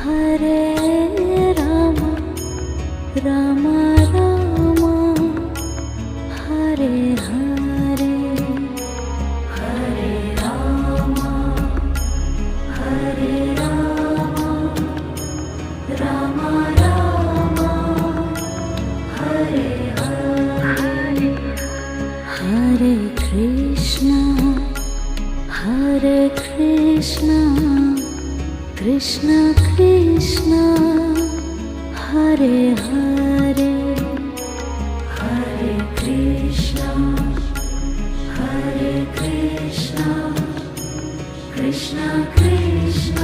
Hare Rama Rama Rama Hare Hare Hare Rama Hare Rama Rama Rama Hare Hare Hare Krishna Krishna Krishna Hare Hare Hare Krishna Krishna Krishna